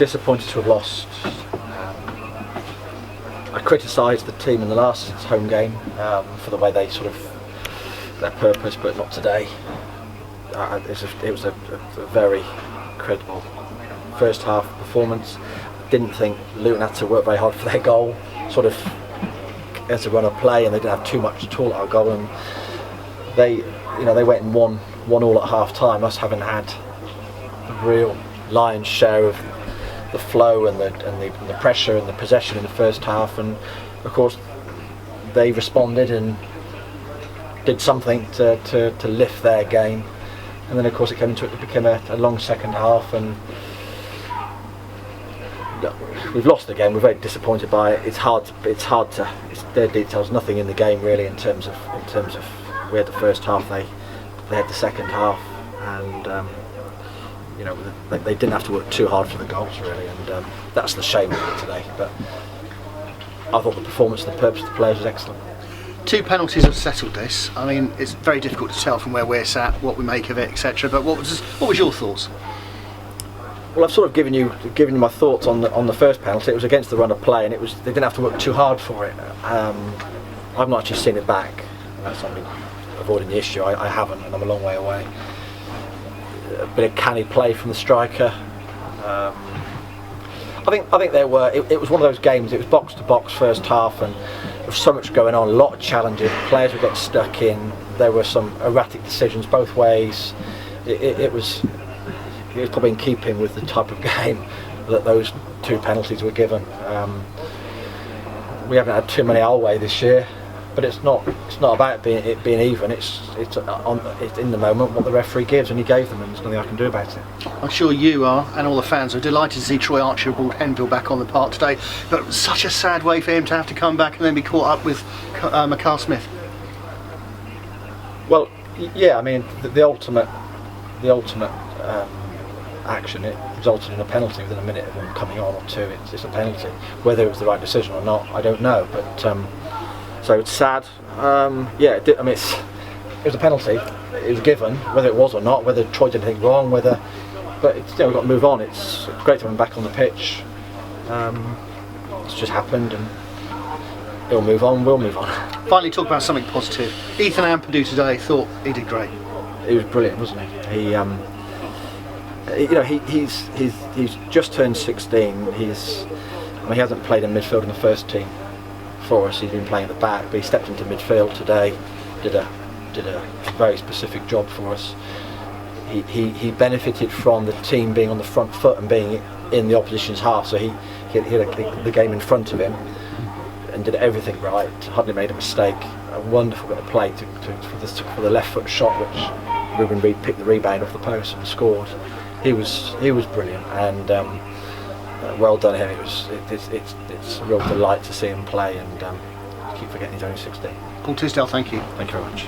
disappointed to have lost. I criticised the team in the last home game for the way they sort of their purpose, but not today. It was a very credible first half performance. Didn't think Luton had to work very hard for their goal. Sort of as a run of play, and they didn't have too much at all at our goal. And they went and won all at half time. Us having had the real lion's share of the flow and the pressure and the possession in the first half, and of course they responded and did something to lift their game. And then of course it became a long second half, and we've lost the game. We're very disappointed by it. It's their details. Nothing in the game really in terms of we had the first half. They had the second half, and they didn't have to work too hard for the goals really, and that's the shame of it today. But I thought the performance, the purpose of the players was excellent. 2 penalties have settled this. I mean, it's very difficult to tell from where we're sat what we make of it, etc. But what was your thoughts? Well, I've sort of given you my thoughts on the first penalty. It was against the run of play, and they didn't have to work too hard for it. I've not actually seen it back. That's not me avoiding the issue. I haven't, and I'm a long way away. A bit of canny play from the striker. I think there were. It was one of those games. It was box to box first half, and there was so much going on. A lot of challenges. Players were getting stuck in. There were some erratic decisions both ways. It was probably in keeping with the type of game that those 2 penalties were given. We haven't had too many our way this year, but it's not about it being even. It's in the moment what the referee gives, and he gave them, and there's nothing I can do about it. I'm sure you are, and all the fans are delighted to see Troy Archibald Henville back on the park today. But such a sad way for him to have to come back and then be caught up with McCarl Smith. Well, yeah, I mean the ultimate action, it resulted in a penalty within a minute of him coming on, or 2. It's a penalty. Whether it was the right decision or not, I don't know. But so it's sad. Yeah, it was a penalty. It was given, whether it was or not, whether Troy did anything wrong, but we've got to move on. It's great to have him back on the pitch. It's just happened, and he'll move on. We'll move on. Finally, talk about something positive. Ethan Ampadu today thought he did great. He was brilliant, wasn't he? He's just turned 16. He hasn't played in midfield in the first team for us. He's been playing at the back, but he stepped into midfield today. Did a very specific job for us. He benefited from the team being on the front foot and being in the opposition's half. So he had the game in front of him and did everything right. Hardly made a mistake. A wonderful bit of play for the left foot shot, which Ruben Reid picked the rebound off the post and scored. He was brilliant, and well done him. It's a real delight to see him play, and I keep forgetting he's only 16. Paul Tisdale, thank you. Thank you very much.